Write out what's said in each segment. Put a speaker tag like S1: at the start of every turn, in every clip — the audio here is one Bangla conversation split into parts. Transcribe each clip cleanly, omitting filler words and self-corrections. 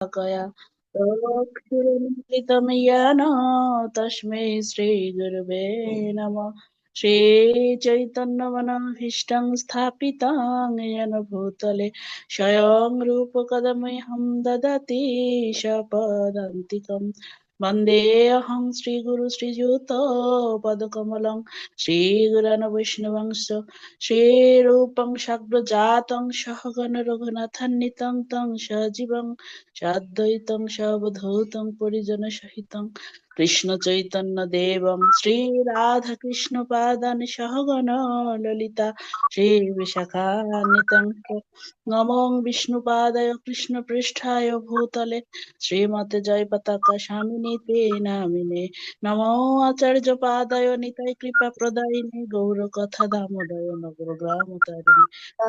S1: कया तोक्षुरुन्मिलितं येन तस्मै श्रीगुरवे नमः। श्रीचैतन्यमनोभीष्टं स्थापितं येन भूतले स्वयं रूपकदमह्यं ददति सपदान्तिकम्। वन्देऽहं श्रीगुरु श्रीयुतपदकमलं श्रीगुरन् वैष्णवंश श्रीरूपं साग्रजातं सहगण रघुनाथान्वितं तं सजीवं साद्वैतं सावधूतं परिजनसहितं कृष्ण चैतन्य देवं श्रीराधाकृष्णपादान् सहगण ललिता श्रीविशाखान्वितं नमो विष्णुपादाय कृष्णपृष्ठाय भूतले श्रीमते जयपताका स्वामिनीते नामिने नमो आचार्यपादाय निताय कृपाप्रदायिने गौरकथा दामोदय नगरग्रामतारिणे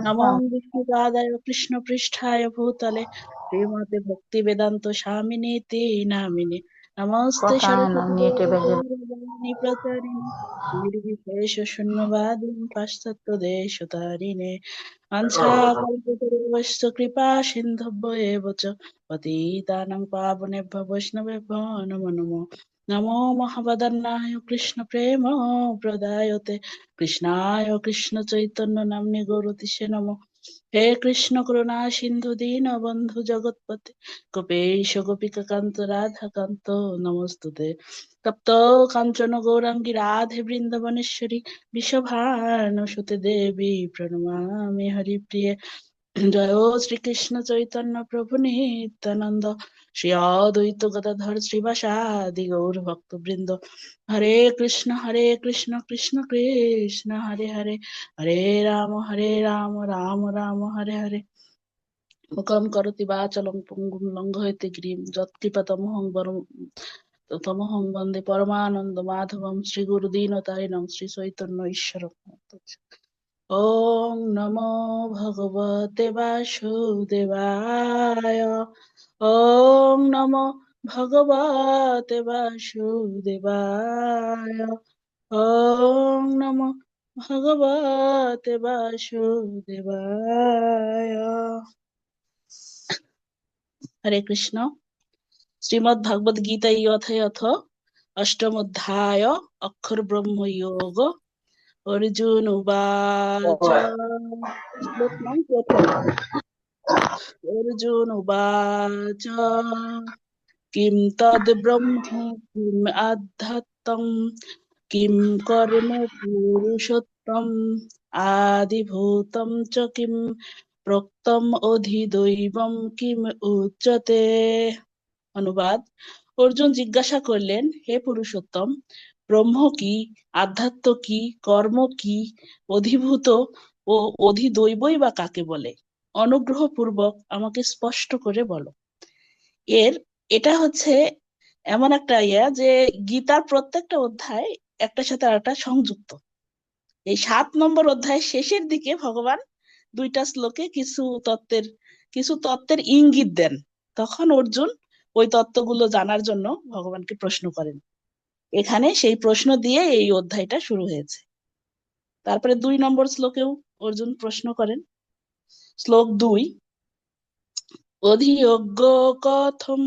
S1: नमो विष्णुपादाय कृष्णपृष्ठाय भूतले श्रीमते भक्तिवेदांत स्वामिनीति नामिने नमस्ते सरस्वती देवी गौरवाणी प्रचारिणे निर्विशेष शून्यवादी पाश्चात्य देशतारिणे वाञ्छाकल्पतरुभ्यश्च कृपा सिन्धुभ्यो एव च पतितानां पावनेभ्यो वैष्णवेभ्यो नमो नमो नमो महावदन्नाय कृष्ण प्रेम प्रदायते कृष्णाय कृष्ण चैतन्य नाम्ने गौरतिसे नमो हे कृष्ण करुणा सिंधु दीन बंधु जगतपते गोपेश गोपिका कांत राधा कांत नमस्तुते तप्त कांचन गौरांगी राधे वृंदावनेश्वरी विश्वभानुसुते देवी प्रणमामि हरिप्रिये जय श्री कृष्ण चैतन्य प्रभु नित्यानंद श्री अद्वैत गदाधर श्रीवासादि गौर भक्त वृंद हरे कृष्ण कृष्ण कृष्ण हरे हरे हरे राम राम राम हरे हरे मुखं करोति वाचालं पुंगुं लंघयति गिरिं यत्कृपातमहं तमहं वन्दे परमानन्दमाधवं श्रीगुरुदीनतारिणं श्रीचैतन्य ईश्वरं। ॐ नमो भगवते वासुदेवाय ॐ नमो भगवते वासुदेवाय ॐ नमो भगवते वासुदेवाय। हरे कृष्ण। श्रीमद् भगवद गीता यथ अष्टम अध्याय अक्षर ब्रह्म योग अर्जुन उवाच श्लोक नंबर प्रथम अर्जुन उवाच किं तद् ब्रह्म किम् आध्यात्मं किं कर्म पुरुषोत्तम आदिभूतं च किं प्रोक्तम अधिदैवं किम उच्यते। অনুবাদ অর্জুন জিজ্ঞাসা করলেন, হে পুরুষোত্তম, ব্রহ্ম কি, আধ্যাত্ম কি, কর্ম কি, অধিভূত ও অধিদৈবই বা কাকে বলে? অনুগ্রহ পূর্বক আমাকে স্পষ্ট করে বলো। এটা হচ্ছে এমন একটা যে গীতার প্রত্যেকটা অধ্যায় একটার সাথে আরেকটা সংযুক্ত। এই ৭ নম্বর অধ্যায়ের শেষের দিকে ভগবান দুইটা শ্লোকে কিছু তত্ত্বের ইঙ্গিত দেন। তখন অর্জুন ওই তত্ত্বগুলো জানার জন্য ভগবানকে প্রশ্ন করেন। এখানে সেই প্রশ্ন দিয়ে এই অধ্যায়টা শুরু হয়েছে। তারপরে ২ নম্বর শ্লোকেও অর্জুন প্রশ্ন করেন। শ্লোক ২, অধিয়জ্ঞ কথম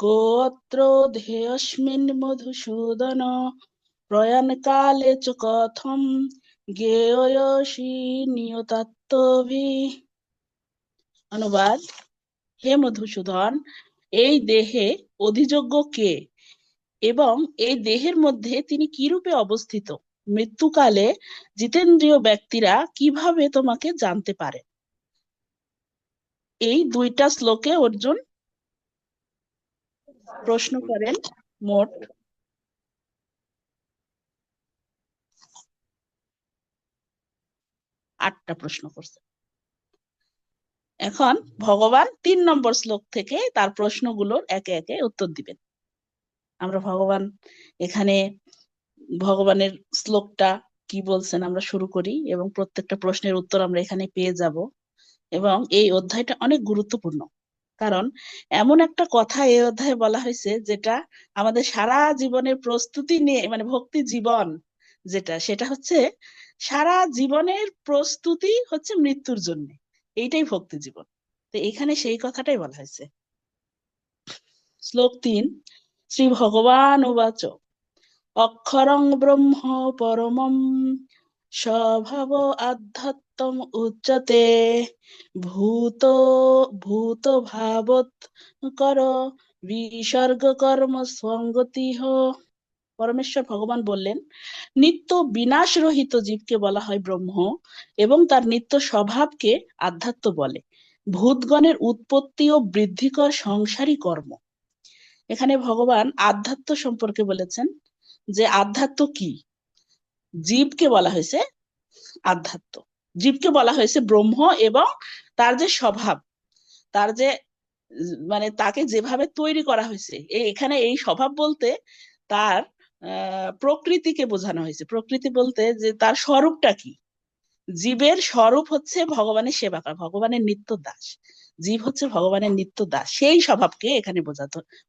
S1: গোত্র ধেয়স্মিন মধুসূদন প্রয়াণ কালে চ কথম জ্ঞেয়সি নিয়তাত্ত্বভি। অনুবাদ, হে মধুসূদন, এই দেহে অধিযোগ্য কে এবং এই দেহের মধ্যে তিনি কিরূপে অবস্থিত? মৃত্যুকালে জিতেন্দ্রিয় ব্যক্তিরা কিভাবে তোমাকে জানতে পারে? এই দুইটা শ্লোকে অর্জুন প্রশ্ন করেন। মোট ৮টা প্রশ্ন করছে। এখন ভগবান ৩ নম্বর শ্লোক থেকে তার প্রশ্নগুলোর একে একে উত্তর দিবেন। আমরা এখানে ভগবানের শ্লোকটা কি বলছেন আমরা শুরু করি এবং প্রত্যেকটা প্রশ্নের উত্তর আমরা এখানে পেয়ে যাব। এবং এই অধ্যায়টা অনেক গুরুত্বপূর্ণ, কারণ এমন একটা কথা এই অধ্যায়ে বলা হয়েছে যেটা আমাদের সারা জীবনের প্রস্তুতি নিয়ে, মানে ভক্তি জীবন সেটা হচ্ছে সারা জীবনের প্রস্তুতি হচ্ছে মৃত্যুর জন্য। এইটাই ভক্তি জীবন। তো এখানে সেই কথাটাই বলা হয়েছে। শ্লোক 3। শ্রী ভগবান উবাচ অক্ষরং ব্রহ্ম পরমম স্বভাব আধ্যাত্মম উচ্যতে ভূত ভূত ভাবত কর বিসর্গ কর্ম সঙ্গতিহ। পরমেশ্বর ভগবান বললেন, নিত্য বিনাশ রহিত জীবকে বলা হয় ব্রহ্ম এবং তার নিত্য স্বভাবকে আধ্যাত্ম বলে। ভূতগণের উৎপত্তি ও বৃদ্ধিকর সংসারী কর্ম। এখানে ভগবান আধ্যাত্ম সম্পর্কে বলেছেন যে আধ্যাত্ম কি। জীবকে বলা হয়েছে আধ্যাত্ম, জীবকে বলা হয়েছে ব্রহ্ম এবং তার যে স্বভাব, তার যে মানে তাকে যেভাবে তৈরি করা হয়েছে, এখানে এই স্বভাব বলতে তার প্রকৃতিকে বোঝানো হয়েছে। প্রকৃতি বলতে যে তার স্বরূপটা কি। জীবের স্বরূপ হচ্ছে ভগবানের সেবা করা, ভগবানের নিত্য দাস। জীব হচ্ছে ভগবানের নিত্য দাস, সেই স্বভাবকে এখানে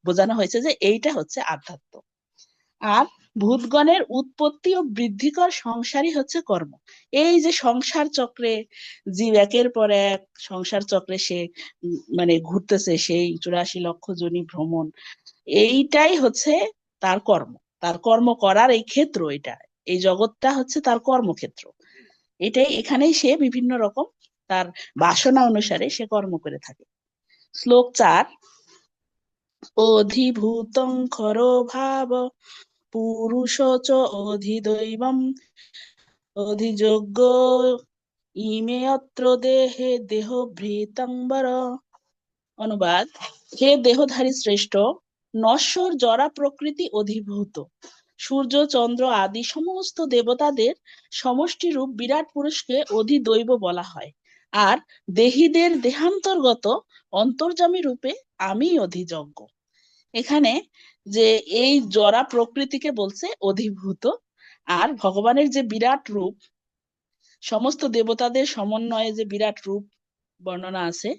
S1: বোঝানো হয়েছে যে এইটা হচ্ছে আধ্যাত্ম। আর ভূতগণের উৎপত্তি ও বৃদ্ধিকর সংসারই হচ্ছে কর্ম। এই যে সংসার চক্রে জীব একের পর এক সংসার চক্রে সে মানে ঘুরতেছে, সেই 84 লক্ষ যোনি ভ্রমণ, এইটাই হচ্ছে তার কর্ম। তার কর্ম করার এই ক্ষেত্র, এটা এই জগৎটা হচ্ছে তার কর্মক্ষেত্র। এটাই, এখানেই সে বিভিন্ন রকম তার বাসনা অনুসারে সে কর্ম করে থাকে। শ্লোক 4। অধিভূতং খরো ভাব পুরুষ চ অধিদৈবম অধিযোগ্য ইমে অত্র দেহে দেহভৃতম্বর। অনুবাদ, হে দেহধারী শ্রেষ্ঠ, নশ্বর জরা প্রকৃতি অধিভূত সূর্য চন্দ্র আদি সমস্ত দেবতাদের সমষ্টি রূপ বিরাট পুরুষকে অধিদৈব বলা হয়। আর দেহীদের দেহান্তর্গত অন্তর্যামী রূপে আমি অধিযজ্ঞ। এখানে যে এই জরা প্রকৃতিকে বলছে অধিভূত, আর ভগবানের যে বিরাট রূপ, সমস্ত দেবতাদের সমন্বয়ে যে বিরাট রূপ বর্ণনা আছে,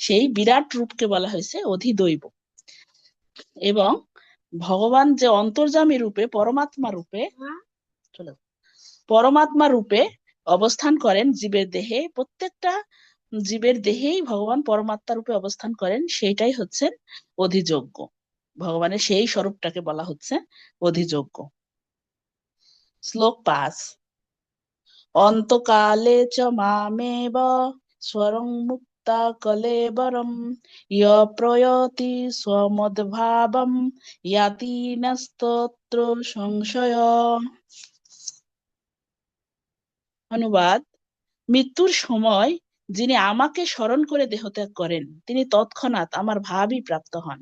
S1: সেই বিরাট রূপকে বলা হয়েছে অধিদৈব। এবং ভগবান যে অন্তর্যামী রূপে পরমাত্মা রূপে চলে পরমাত্মা রূপে অবস্থান করেন জীবের দেহে, প্রত্যেকটা জীবের দেহেই ভগবান পরমাত্মা রূপে অবস্থান করেন, সেইটাই হচ্ছে অধিযোগ্য। ভগবানের সেই স্বরূপটাকে বলা হচ্ছে অধিযোগ্য। শ্লোক 5। অন্তকালে চ মামেব স্বরং মুক্তা কলেবরম ইয় প্রয়তি স্বমদ্ভাবম ইয়াতি নাস্তত্র সংশয়। অনুবাদ, মৃত্যুর সময় যিনি আমাকে স্মরণ করে দেহত্যাগ করেন তিনি তৎক্ষণাৎ আমার ভাবই প্রাপ্ত হন,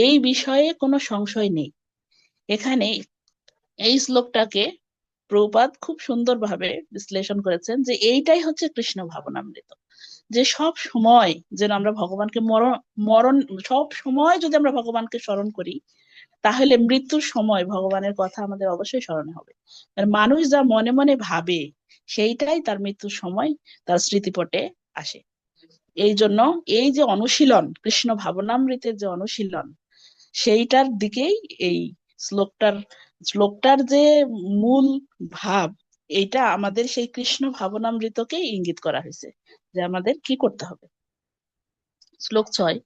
S1: এই বিষয়ে কোনো সংশয় নেই। এখানে এই শ্লোকটাকে প্রভুপাদ খুব সুন্দরভাবে বিশ্লেষণ করেছেন যে এইটাই হচ্ছে কৃষ্ণ ভাবনামৃত। যে সব সময় যেন আমরা ভগবানকে মরণ মরণ সব সময় যদি আমরা ভগবানকে স্মরণ করি, তাহলে মৃত্যুর সময় ভগবানের কথা আমাদের অবশ্যই স্মরণে হবে। আর মানুষ যা মনে মনে ভাবে সেইটাই তার মৃত্যুর সময় তার স্মৃতিপটে আসে। এই জন্য এই যে অনুশীলন, কৃষ্ণ ভাবনামৃতের যে অনুশীলন, সেইটার দিকেই এই শ্লোকটার শ্লোকটার যে মূল ভাব, এইটা আমাদের সেই কৃষ্ণ ভাবনামৃতকে ইঙ্গিত করা হয়েছে যে আমাদের কি করতে হবে। শ্লোক 6।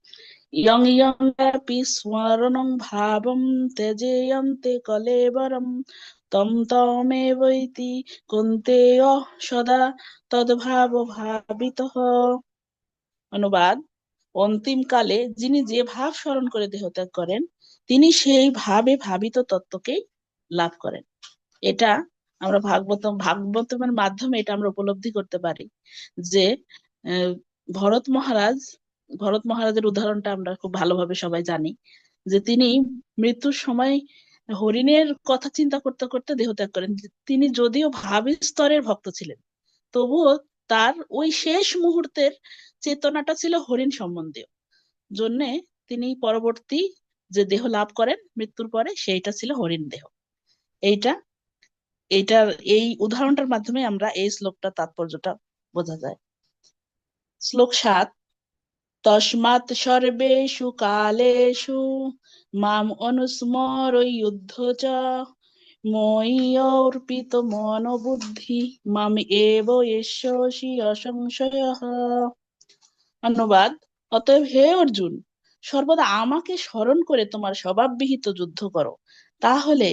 S1: ইয়ং ইয়ং আপি স্মরণং ভাবম ত্যজেয়ন্তে কলেবরম তম তমেবৈতি কুন্তেয় সদা তদ্ভাব ভাবিতঃ। অনুবাদ, অন্তিম কালে যিনি যে ভাব স্মরণ করে দেহত্যাগ করেন তিনি সেই ভাবে ভাবিত তত্ত্বকেই লাভ করেন। এটা আমরা ভাগবতমের মাধ্যমে এটা আমরা উপলব্ধি করতে পারি যে আহ, ভরত মহারাজ ভরত মহারাজের উদাহরণটা আমরা খুব ভালোভাবে সবাই জানি যে তিনি মৃত্যুর সময় হরিণের কথা চিন্তা করতে করতে দেহত্যাগ করেন। তিনি যদিও ভাব স্তরের ভক্ত ছিলেন, তবুও তার ওই শেষ মুহূর্তের চেতনাটা ছিল হরিণ সম্বন্ধীয়। জন্যে তিনি পরবর্তী যে দেহ লাভ করেন মৃত্যুর পরে, সেইটা ছিল হরিণ দেহ। এইটা এইটার এই উদাহরণটার মাধ্যমে আমরা এই শ্লোকটার তাৎপর্যটা বোঝা যায়। শ্লোক 7। তস্মাৎ সর্বেষু কালেষু মাম অনুস্মর যুদ্ধ চ ময়ি অর্পিত মনোবুদ্ধি মাম এব এষ্যসি অসংশয়ঃ। অনুবাদ, অতএব হে অর্জুন, সর্বদা আমাকে স্মরণ করে তোমার স্বভাববিহিত যুদ্ধ করো, তাহলে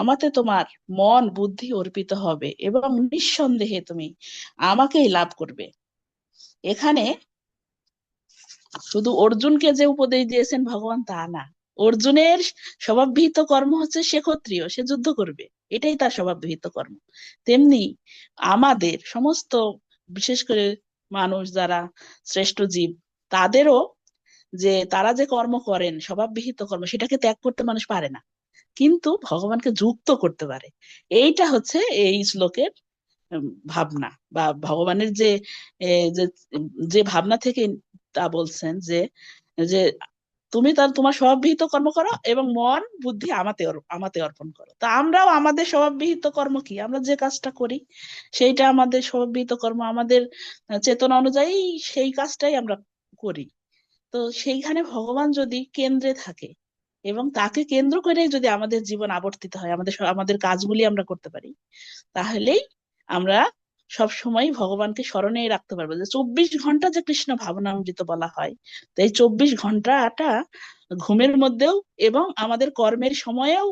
S1: আমাতে তোমার মন বুদ্ধি অর্পিত হবে এবং নিঃসন্দেহে তুমি আমাকেই লাভ করবে। এখানে শুধু অর্জুনকে যে উপদেশ দিয়েছেন ভগবান তা না, অর্জুনের স্বভাববিহিত কর্ম হচ্ছে সে ক্ষত্রিয়, সে যুদ্ধ করবে, এটাই তার স্বভাববিহিত কর্ম। তেমনি আমাদের সমস্ত, বিশেষ করে মানুষ যারা শ্রেষ্ঠ জীব, তাদেরও যে তারা যে কর্ম করেন স্বভাববিহিত কর্ম, সেটাকে ত্যাগ করতে মানুষ পারে না, কিন্তু ভগবানকে যুক্ত করতে পারে। এইটা হচ্ছে এই শ্লোকের উম, ভাবনা, বা ভগবানের যে এ, যে যে ভাবনা থেকে তা বলছেন যে যে তুমি তার তোমার স্বভাববিহিত কর্ম করো এবং মন বুদ্ধি আমাতে অর্পণ করো। তা আমরাও আমাদের স্বভাববিহিত কর্ম কি, আমরা যে কাজটা করি সেইটা আমাদের স্বভাববিহিত কর্ম, আমাদের চেতনা অনুযায়ী সেই কাজটাই আমরা করি। তো সেইখানে ভগবান যদি কেন্দ্রে থাকে এবং তাকে কেন্দ্র করে যদি আমাদের জীবন আবর্তিত হয়, আমাদের কাজগুলি আমরা করতে পারি, তাহলেই আমরা সব সময় ভগবানকে স্মরণে রাখতে পারবো। যে 24 ঘন্টা যে কৃষ্ণ ভাবনামৃত বলা হয়, তো এই 24 ঘন্টাটা ঘুমের মধ্যেও এবং আমাদের কর্মের সময়েও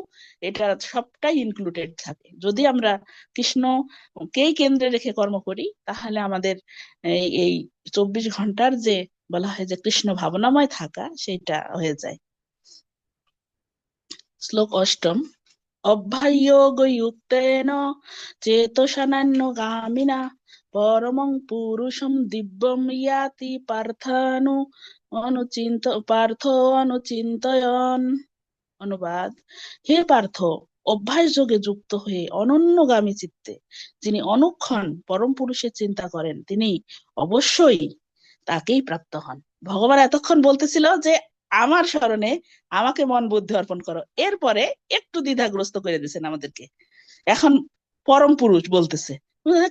S1: এটা সবটাই ইনক্লুডেড থাকে। যদি আমরা কৃষ্ণকেই কেন্দ্রে রেখে কর্ম করি, তাহলে আমাদের এই 24 ঘন্টার যে বলা হয় যে কৃষ্ণ ভাবনাময় থাকা, সেটা হয়ে যায়। শ্লোক অষ্টম। অভ্যাসযোগযুক্তেন চেতসানান্যগামিনা পরমং পুরুষম দিব্যম ইয়াতি পার্থ অনুচিন্তয়ন। অনুবাদ: হে পার্থ, অভ্যাস যোগে যুক্ত হয়ে অনন্যগামী চিত্তে যিনি অনুক্ষণ পরম পুরুষের চিন্তা করেন, তিনি অবশ্যই তাকেই প্রাপ্ত হন। ভগবান এতক্ষণ বলতেছিল যে আমার স্মরণে আমাকে মন বুদ্ধি অর্পণ করো, এরপরে একটু দ্বিধাগ্রস্ত করে দিয়েছেন আমাদেরকে। এখন পরম পুরুষ বলতেছে,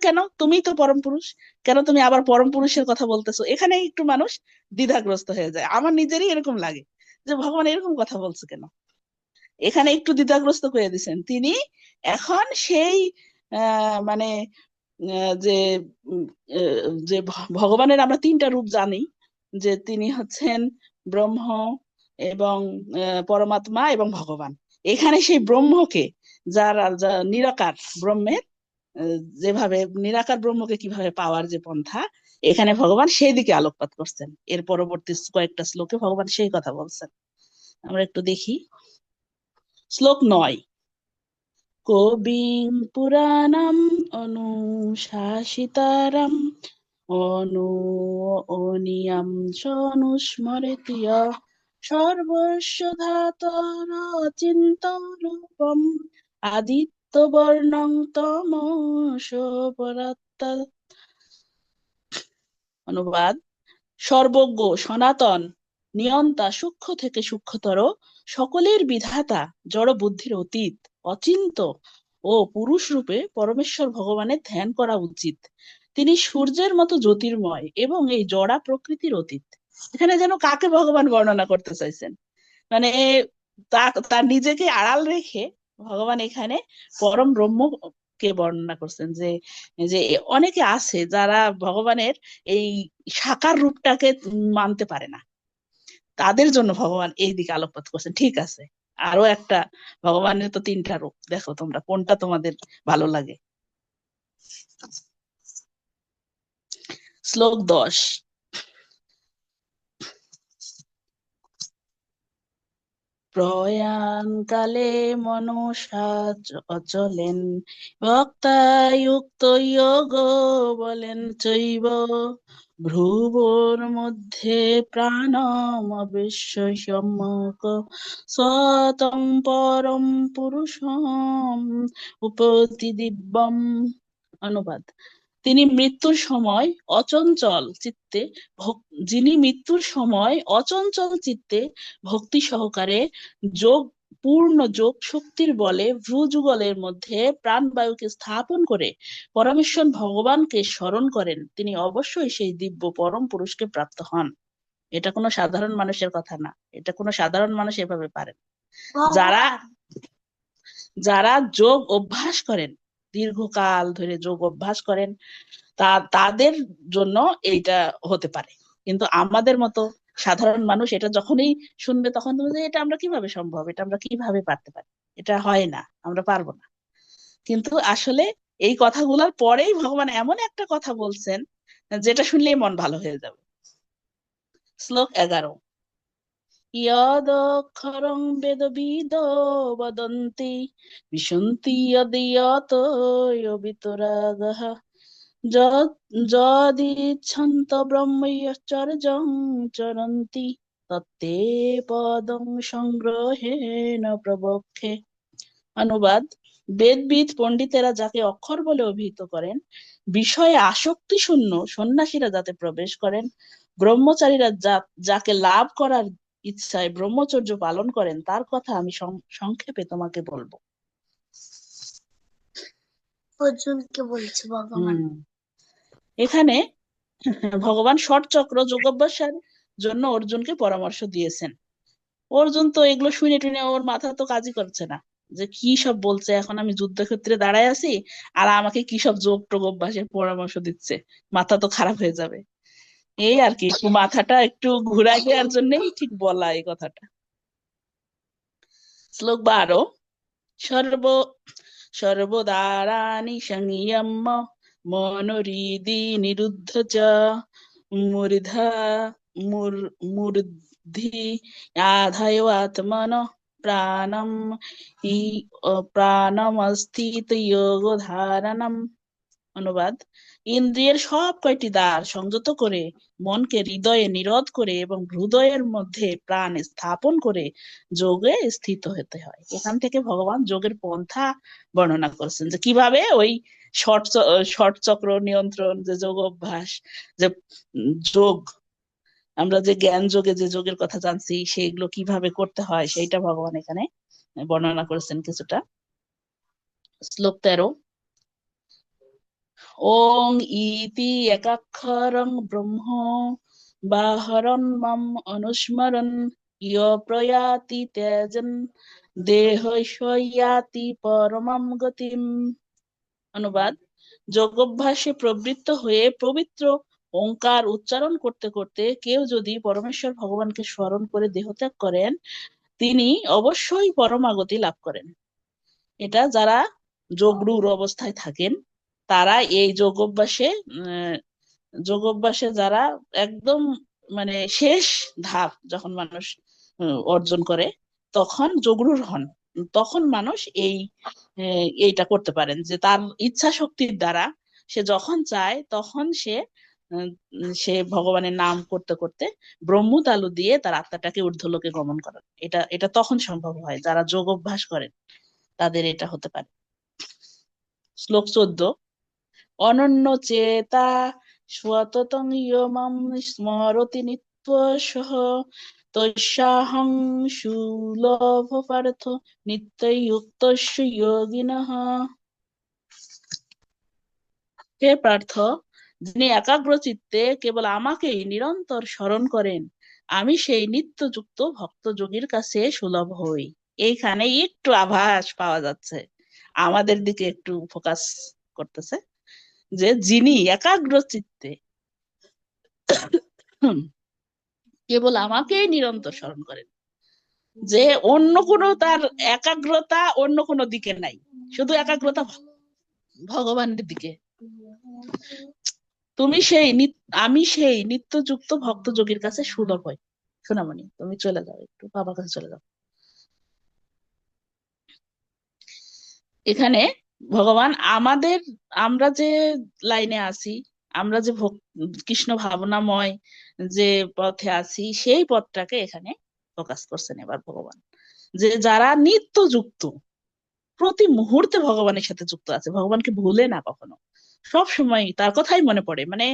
S1: কেন তুমি তো পরম পুরুষ, কেন তুমি আবার পরম পুরুষের কথা বলতেছো? এখানে একটু মানুষ দ্বিধাগ্রস্ত হয়ে যায়, আমার নিজেরই এরকম লাগে যে ভগবান এরকম কথা বলছে কেন। এখানে একটু দ্বিধাগ্রস্ত করে দিছেন তিনি। এখন সেই মানে যে উম, যে ভগবানের আমরা তিনটা রূপ জানি, যে তিনি হচ্ছেন ব্রহ্ম এবং পরমাত্মা এবং ভগবান। এখানে সেই ব্রহ্মকে, যা নিরাকার ব্রহ্মের, যেভাবে নিরাকার ব্রহ্মকে কিভাবে পাওয়ার যে পন্থা, এখানে ভগবান সেই দিকে আলোকপাত করছেন। এর পরবর্তী কয়েকটা শ্লোকে ভগবান সেই কথা বলছেন। আমরা একটু দেখি। শ্লোক 9। কবিং পুরাণম অনুশাসিতারম অনুনিয়ম সনুস্মরতি ইয়ঃ সর্বস্য ধাতরচিন্তরূপম আদিত্যবর্ণং তমসো পরাত্তা। অনুবাদ: সর্বজ্ঞ, সনাতন, নিয়ন্তা, সূক্ষ্ম থেকে সূক্ষ্মতর, সকলের বিধাতা, জড় বুদ্ধির অতীত, অচিন্ত ও পুরুষ রূপে পরমেশ্বর ভগবানের ধ্যান করা উচিত। তিনি সূর্যের মতো জ্যোতির্ময় এবং এই জড়া প্রকৃতির অতীত। এখানে যেন কাকে ভগবান বর্ণনা করতে চাইছেন, মানে তার নিজেকে আড়াল রেখে ভগবান এখানে পরম ব্রহ্মকে বর্ণনা করছেন। যে যে অনেকে আছে যারা ভগবানের এই সাকার রূপটাকে মানতে পারে না, তাদের জন্য ভগবান এই দিকে আলোকপাত করছেন। ঠিক আছে, আরো একটা, ভগবানের তো তিনটা রূপ, দেখো তোমরা কোনটা তোমাদের ভালো লাগে। শ্লোক 10। প্রয়াণকালে মনসা অচলেন ভক্তায়ুক্ত যোগ বলেন চৈব ভ্রুবর মধ্যে প্রাণমবিশ্য সম্যক সতং পরম পুরুষম উপতি দিব্যম। অনুবাদ: তিনি মৃত্যুর সময় অচঞ্চল চিত্তে যিনি মৃত্যুর সময় অচঞ্চল চিত্তে ভক্তি সহকারে যোগ শক্তির বলে ভ্রুযুগলের মধ্যে প্রাণবায়ুকে স্থাপন করে পরমেশ্বর ভগবানকে স্মরণ করেন, তিনি অবশ্যই সেই দিব্য পরম পুরুষকে প্রাপ্ত হন। এটা কোনো সাধারণ মানুষের কথা না, এটা কোনো সাধারণ মানুষ এভাবে পারেন। যারা যারা যোগ অভ্যাস করেন, দীর্ঘকাল ধরে যোগ অভ্যাস করেন, তাদের জন্য এইটা হতে পারে। কিন্তু আমাদের মতো সাধারণ মানুষ এটা যখনই শুনবে তখন বলবে যে এটা আমরা কিভাবে সম্ভব, এটা আমরা কিভাবে পারতে পারি, এটা হয় না, আমরা পারবো না। কিন্তু আসলে এই কথাগুলোর পরেই ভগবান এমন একটা কথা বলছেন যেটা শুনলেই মন ভালো হয়ে যাবে। শ্লোক 11। ইয়দক্ষরং বেদবিদো বদন্তি বিশন্তি ইয়দিয়তো বিতরাগঃ যদিচ্ছন্ত ব্রহ্মচর্যং চরন্তি তত্তে পদং সংগ্রহেণ প্রবক্ষে। অনুবাদ: বেদবিদ পণ্ডিতেরা যাকে অক্ষর বলে অভিহিত করেন, বিষয়ে আসক্তি শূন্য সন্ন্যাসীরা যাতে প্রবেশ করেন, ব্রহ্মচারীরা যাকে লাভ করার ইচ্ছায় ব্রহ্মচর্য পালন করেন, তার কথা আমি সংক্ষেপে তোমাকে বলবো। অর্জুনকে বলছে ভগবান। এখানে ভগবান ষটচক্র যোগাভ্যাসের জন্য অর্জুনকে পরামর্শ দিয়েছেন। অর্জুন তো এগুলো শুনে টুনে ওর মাথা তো কাজই করছে না, যে কি সব বলছে, এখন আমি যুদ্ধক্ষেত্রে দাঁড়ায় আছি আর আমাকে কি সব যোগ টোগ অভ্যাসের পরামর্শ দিচ্ছে, মাথা তো খারাপ হয়ে যাবে। এই আর কি, একটু মাথাটা একটু ঘুরাই দেওয়ার জন্যই ঠিক বলা এই কথাটা। শ্লোক 12। সর্ব সর্বদারানি সংযম্য মনোহৃদি নিরুদ্ধ চ মূর্ধা মূর্ধি আধায় আত্মন প্রাণম ই প্রাণমস্থিত যোগ ধারণম। অনুবাদ: ইন্দ্রিয়ের সব কয়টি দ্বার সংযত করে মনকে হৃদয়ে নিরোধ করে এবং হৃদয়ের মধ্যে প্রাণ স্থাপন করে যোগে স্থিত হতে হয়। এখান থেকে ভগবান যোগের পন্থা বর্ণনা করছেন, যে কিভাবে ওই ষট চক্র নিয়ন্ত্রণ, যে যোগ অভ্যাস, যে যোগ, আমরা যে জ্ঞান যোগে যে যোগের কথা জানছি সেইগুলো কিভাবে করতে হয় সেইটা ভগবান এখানে বর্ণনা করেছেন কিছুটা। শ্লোক 13। ওং ইতি একাক্ষরং ব্রহ্ম বাহরন মাম অনুস্মরণ ইয় প্রয়াতি তেজন দেহৈষ্যাতি পরমাম গতিম। অনুবাদ: যোগাভ্যাসে প্রবৃত্ত হয়ে পবিত্র ওঙ্কার উচ্চারণ করতে করতে কেউ যদি পরমেশ্বর ভগবানকে স্মরণ করে দেহত্যাগ করেন, তিনি অবশ্যই পরমাগতি লাভ করেন। এটা যারা যোগরূঢ় অবস্থায় থাকেন তারা এই যোগ অভ্যাসে যারা একদম মানে শেষ ধাপ যখন মানুষ অর্জন করে, তখন যোগরূঢ় হন, তখন মানুষ এইটা করতে পারেন যে তার ইচ্ছা শক্তির দ্বারা সে যখন চায় তখন উম, সে ভগবানের নাম করতে করতে ব্রহ্মতালু দিয়ে তার আত্মাটাকে ঊর্ধ্বলোকে গমন করেন। এটা এটা তখন সম্ভব হয় যারা যোগ অভ্যাস করেন, তাদের এটা হতে পারে। শ্লোক 14। অনন্য চেতা স্বততং ইয়মাম স্মরতি নিত্যশঃ তস্যাহং সুলভ পার্থ নিত্যযুক্তস্য যোগিনঃ। হে পার্থ, যিনি একাগ্র চিত্তে কেবল আমাকেই নিরন্তর স্মরণ করেন, আমি সেই নিত্যযুক্ত ভক্ত যোগীর কাছে সুলভ হই। এইখানে একটু আভাস পাওয়া যাচ্ছে, আমাদের দিকে একটু ফোকাস করতেছে, যে যিনি একাগ্র চিত্তে কেবল আমাকেই নিরন্তর স্মরণ করেন, যে অন্য কোনো তার একাগ্রতা অন্য কোনো দিকে নাই, শুধু একাগ্রতা ভগবানের দিকে। আমি সেই নিত্যযুক্ত ভক্ত যোগীর কাছে সুলভ হই। সোনামণি, তুমি চলে যাও, একটু বাবার কাছে চলে যাও। এখানে ভগবান আমরা যে লাইনে আছি, আমরা যে কৃষ্ণ ভাবনাময় যে পথে আছি, সেই পথটাকে এখানে ফোকাস করছেন এবার ভগবান, যে যারা নিত্য যুক্ত, প্রতি মুহূর্তে ভগবানের সাথে যুক্ত আছে, ভগবানকে ভুলে না কখনো, সব সময় তার কথাই মনে পড়ে। মানে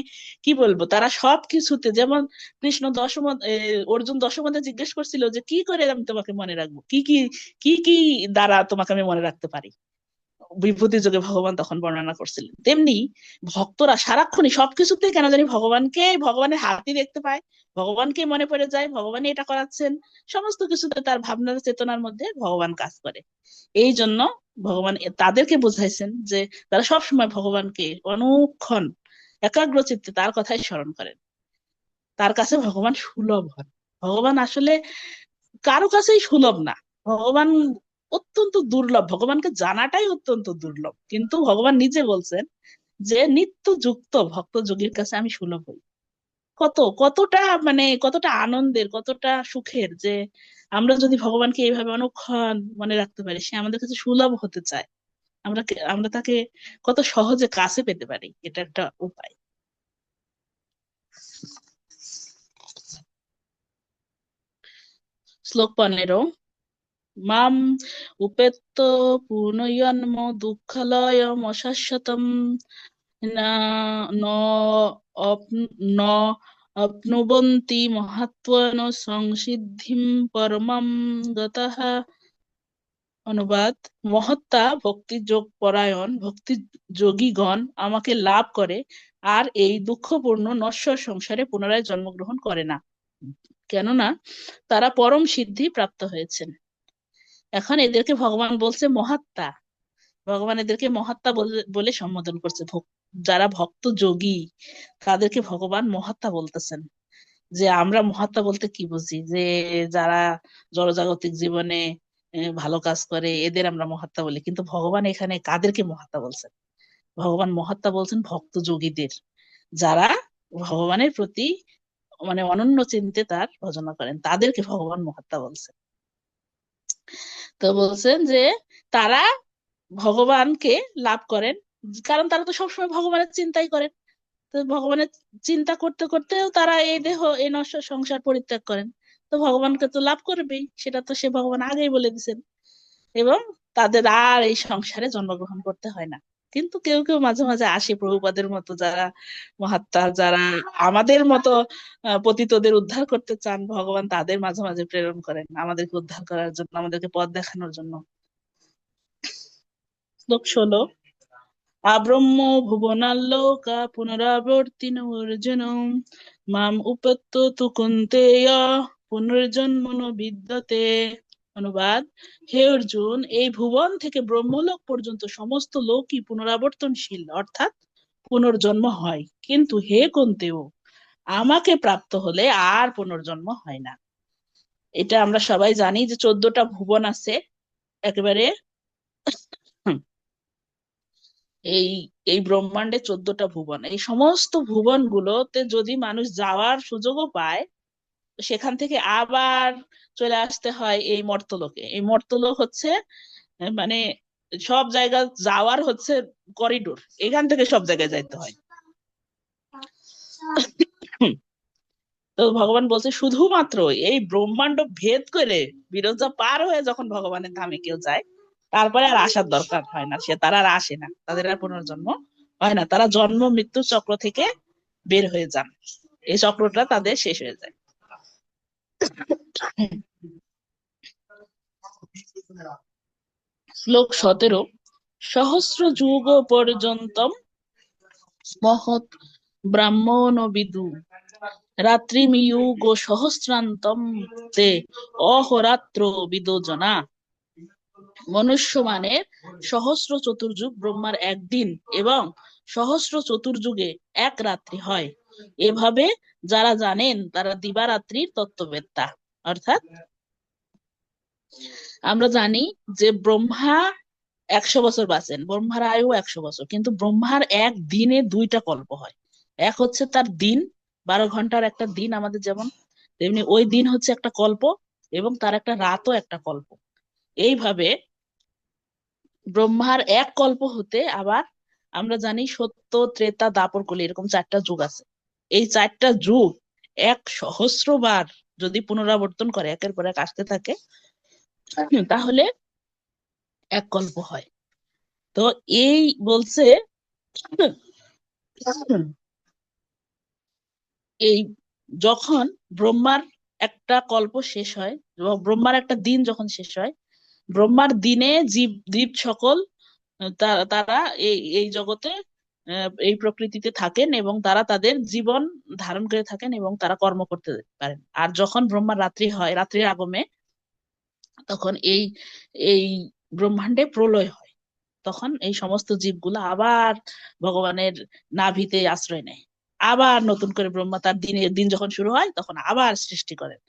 S1: কি বলবো, তারা সব কিছুতে, যেমন কৃষ্ণ অর্জুন দশমতে জিজ্ঞেস করছিল যে কি করে আমি তোমাকে মনে রাখবো, কি কি কি কি দ্বারা তোমাকে আমি মনে রাখতে পারি, বিভূতি যোগে ভগবান তখন বর্ণনা করছিলেন। তেমনি ভক্তরা সারাক্ষণই সবকিছুতেই কেন জানি ভগবানের হাতই দেখতে পায়, ভগবানকে মনে পড়ে যায়, ভগবানই এটা করাচ্ছেন, সমস্ত কিছুতে তার ভাবনার চেতনার মধ্যে ভগবান কাজ করে। এই জন্য ভগবান তাদেরকে বুঝাইছেন যে তারা সবসময় ভগবানকে অনুক্ষণ একাগ্র চিত্তে তার কথাই স্মরণ করেন। তার কাছে ভগবান সুলভ হন। ভগবান আসলে কারো কাছেই সুলভ না। ভগবান অত্যন্ত দুর্লভ, ভগবানকে জানাটাই অত্যন্ত দুর্লভ, কিন্তু ভগবান নিজে বলছেন যে নিত্য যুক্ত ভক্ত যোগীর কাছে আমি সুলভ হই। কতটা মানে কতটা আনন্দের, কতটা সুখের যে আমরা যদি ভগবানকে এইভাবে অনক্ষণ মনে রাখতে পারি, সে আমাদের কাছে সুলভ হতে চায়, আমরা তাকে কত সহজে কাছে পেতে পারি, এটা একটা উপায়। শ্লোক 15। মাম উপেত্ত পুনয়ন্ম দুঃখালয়ম অশাশ্বতম না ন ন আপ্নুবন্তি মহাত্মন সংসিদ্ধিম পরমম গতঃ। অনুবাদ: মহাত্মা ভক্তি যোগ পরায়ণ ভক্তি যোগীগণ আমাকে লাভ করে আর এই দুঃখপূর্ণ নশ্বর সংসারে পুনরায় জন্মগ্রহণ করে না, কেননা তারা পরম সিদ্ধি প্রাপ্ত হয়েছেন। এখন এদেরকে ভগবান বলছে মহাত্মা। ভগবান এদেরকে মহাত্মা বলে বলে সম্বোধন করছে। যারা ভক্ত যোগী তাদেরকে ভগবান মহাত্মা বলতেছেন। যে আমরা মহাত্মা বলতে কি বুঝি, যে যারা জড়জাগতিক জীবনে ভালো কাজ করে এদের আমরা মহাত্মা বলি, কিন্তু ভগবান এখানে কাদেরকে মহাত্মা বলছেন? ভগবান মহাত্মা বলছেন ভক্ত যোগীদের, যারা ভগবানের প্রতি মানে অনন্য চিন্তে তার ভজনা করেন, তাদেরকে ভগবান মহাত্মা বলছেন। তো বলছেন যে তারা ভগবানকে লাভ করেন, কারণ তারা তো সবসময় ভগবানের চিন্তাই করেন। তো ভগবানের চিন্তা করতে করতেও তারা এই দেহ এই নশ্বর সংসার পরিত্যাগ করেন। তো ভগবানকে তো লাভ করবেই, সেটা তো সে ভগবান আগেই বলে দিয়েছেন। এবং তাদের আর এই সংসারে জন্মগ্রহণ করতে হয় না। কিন্তু কেউ কেউ মাঝে মাঝে আসে, প্রভুপাদের মতো যারা মহাত্মা, যারা আমাদের মতো পতিতদের উদ্ধার করতে চান, ভগবান তাদের মাঝে মাঝে প্রেরণ করেন আমাদেরকে উদ্ধার করার জন্য, আমাদেরকে পথ দেখানোর জন্য। শ্লোক 16। আব্রহ্ম ভুবনাল্লোকা পুনরাবর্তিন অর্জুন মাম উপত্য তু কুন্তেয় পুনর্জন্ম ন বিদ্যতে। অনুবাদ: হে অর্জুন, এই ভুবন থেকে ব্রহ্মলোক পর্যন্ত সমস্ত লোকই পুনরাবর্তনশীল, অর্থাৎ পুনর্জন্ম হয়, কিন্তু হে কুন্তেয়, আমাকে প্রাপ্ত হলে আর পুনর্জন্ম হয় না। এটা আমরা সবাই জানি যে 14টা ভুবন আছে একেবারে। এই এই ব্রহ্মাণ্ডে 14টা ভুবন, এই সমস্ত ভুবন গুলোতে যদি মানুষ যাওয়ার সুযোগও পায়, তো সেখান থেকে আবার চলে আসতে হয় এই মর্তলোকে। এই মর্তলোক হচ্ছে মানে সব জায়গা যাওয়ার হচ্ছে করিডোর, এখান থেকে সব জায়গায় যাইতে হয়। তো ভগবান বলছে শুধুমাত্র এই ব্রহ্মাণ্ড ভেদ করে বিরজা পার হয়ে যখন ভগবানের ধামে কেউ যায়, তারপরে আর আসার দরকার হয় না, তারা আর আসে না, তাদের আর পুনর্জন্ম হয় না, তারা জন্ম মৃত্যু চক্র থেকে বের হয়ে যান, এই চক্রটা তাদের শেষ হয়ে যায়। শ্লোক 17। সহস্র যুগ পর্যন্তম মহৎ ব্রাহ্মণ বিদু রাত্রিমিয়ুগ সহস্রান্তম তে অহরাত্র বিদো জনা। মনুষ্য মানের সহস্র চতুর্যুগ ব্রহ্মার একদিন এবং সহস্র চতুর্যুগে এক রাত্রি হয়, এভাবে যারা জানেন তারা দিবারাত্রির তত্ত্ববেত্তা। অর্থাৎ আমরা জানি যে ব্রহ্মা 100 বছর বাঁচেন, ব্রহ্মার আয়ু 100 বছর, কিন্তু ব্রহ্মার এক দিনে 2টা কল্প হয়। এক হচ্ছে তার দিন, 12 ঘন্টার একটা দিন আমাদের যেমন, তেমনি ওই দিন হচ্ছে একটা কল্প, এবং তার একটা রাতও একটা কল্প। এইভাবে ব্রহ্মার এক কল্প হতে আবার আমরা জানি সত্য ত্রেতা দাপর কলি এরকম 4টা যুগ আছে। এই 4টা যুগ 1 সহস্র বার যদি পুনরাবর্তন করে, একের পর এক আসতে থাকে, তাহলে এক কল্প হয়। তো এই বলছে এই যখন ব্রহ্মার একটা কল্প শেষ হয়, ব্রহ্মার একটা দিন যখন শেষ হয়, ব্রহ্মার দিনে জীব জীব সকল তারা এই এই জগতে এই প্রকৃতিতে থাকেন এবং তারা তাদের জীবন ধারণ করে থাকেন এবং তারা কর্ম করতে পারেন। আর যখন ব্রহ্মার রাত্রি হয়, রাত্রির আগমে, তখন এই এই ব্রহ্মাণ্ডে প্রলয় হয়। তখন এই সমস্ত জীবগুলো আবার ভগবানের নাভিতে আশ্রয় নেয়। আবার নতুন করে ব্রহ্মা তার দিনের দিন যখন শুরু হয় তখন আবার সৃষ্টি করেন।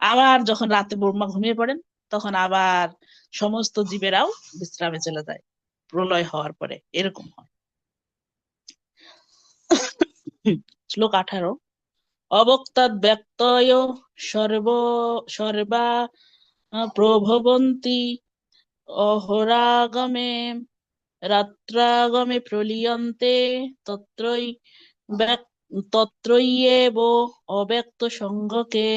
S1: আবার যখন রাতে ব্রহ্মা ঘুমিয়ে পড়েন তখন আবার সমস্ত জীবেরাও বিশ্রামে চলে যায় প্রলয় হওয়ার পরে, এরকম হয়। শ্লোক 18। অবক্তাদ ব্যক্তয় সর্ব সর্বা প্রভবন্তি অহরাগমে রাত্রাগমে প্রলীয়ন্তে তত্রৈ তত্রৈয়েব অব্যক্ত সঙ্গকে।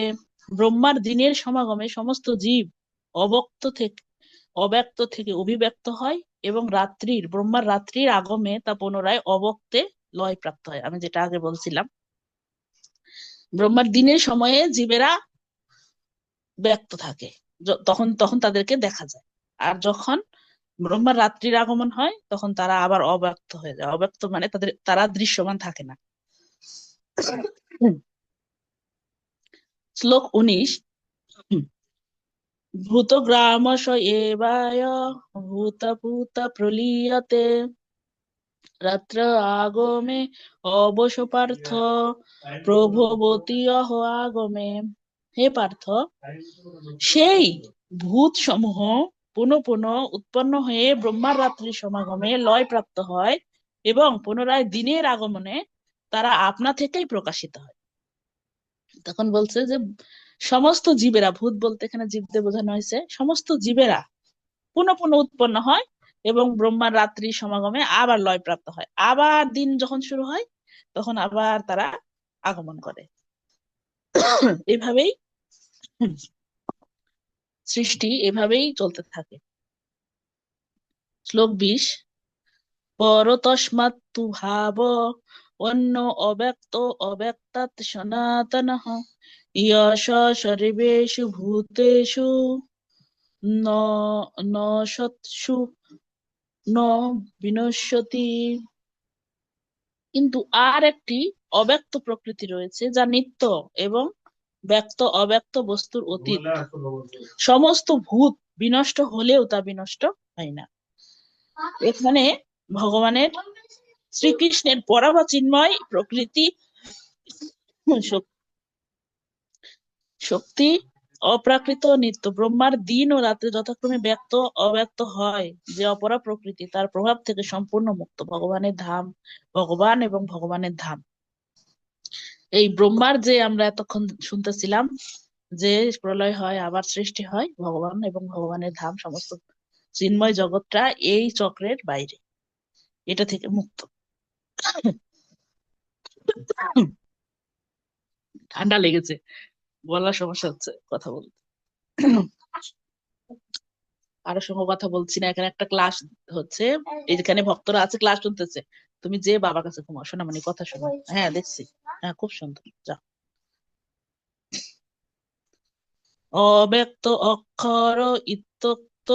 S1: ব্রহ্মার দিনের সমাগমে সমস্ত জীব অব্যক্ত থেকে অভিব্যক্ত হয় এবং ব্রহ্মার রাত্রির আগমে তা পুনরায় অব্যক্তে লয় প্রাপ্ত হয়। আমি যেটা আগে বলছিলাম, ব্রহ্মার দিনের সময়ে জীবেরা ব্যক্ত থাকে, তখন তখন তাদেরকে দেখা যায়। আর যখন ব্রহ্মার রাত্রির আগমন হয় তখন তারা আবার অব্যক্ত হয়ে যায়। অব্যক্ত মানে তারা দৃশ্যমান থাকে না। শ্লোক 19। ভূতগ্রামশ এবায় ভূতভূত প্রলীয়তে রাত্র আগমে অবশ পার্থ প্রভবতী অহ আগমে। হে পার্থ, সেই ভূত সমূহ পুনঃ পুনঃ উৎপন্ন হয়ে ব্রহ্মার রাত্রির সমাগমে লয় প্রাপ্ত হয় এবং পুনরায় দিনের আগমনে তারা আপনা থেকেই প্রকাশিত হয়। তখন বলছে যে সমস্ত জীবেরা, ভূত বলতে এখানে জীবদের বোঝানো হয়েছে, সমস্ত জীবেরা পুনঃ পুনঃ উৎপন্ন হয় এবং ব্রহ্মার রাত্রি সমাগমে আবার লয় প্রাপ্ত হয়। আবার দিন যখন শুরু হয় তখন আবার তারা আগমন করে। এভাবেই সৃষ্টি এভাবেই চলতে থাকে। শ্লোক 20। পরতস্মাৎ তু ভাব অন্য অব্যক্ত অব্যক্তাৎ সনাতনঃ ইয়শ সর্বেষু ভূতেষু ন ন সৎসু ন বিনশ্যতি। কিন্তু আর একটি অব্যক্ত প্রকৃতি রয়েছে যা নিত্য এবং ব্যক্ত অব্যক্ত বস্তুর অতীত। সমস্ত ভূত বিনষ্ট হলেও তা বিনষ্ট হয় না। এখানে ভগবানের শ্রীকৃষ্ণের পরাবা চিন্ময় প্রকৃতি শক্তি অপ্রাকৃত নিত্য। ব্রহ্মার দিন ও রাত্রি যথাক্রমে ব্যক্ত অব্যক্ত হয় যে অপরা প্রকৃতি তার প্রভাব থেকে সম্পূর্ণ মুক্ত। ভগবান এবং ভগবানের ধাম। এই ব্রহ্মার যে আমরা এতক্ষণ শুনতেছিলাম যে প্রলয় হয় আবার সৃষ্টি হয়, ভগবান এবং ভগবানের ধাম সমস্ত চিন্ময় জগৎটা এই চক্রের বাইরে, এটা থেকে মুক্ত। ঠান্ডা লেগেছে, বলার সমস্যা হচ্ছে কথা বলতে। কারোর সঙ্গে কথা বলছি না, এখানে একটা ক্লাস হচ্ছে, এখানে ভক্তরা আছে ক্লাস শুনতেছে। তুমি যে বাবার কাছে ঘুমাও, শোনা মানে কথা শোনো। হ্যাঁ দেখছি, হ্যাঁ খুব সুন্দর, যা। অব্যক্ত অক্ষর ইত্যক্ত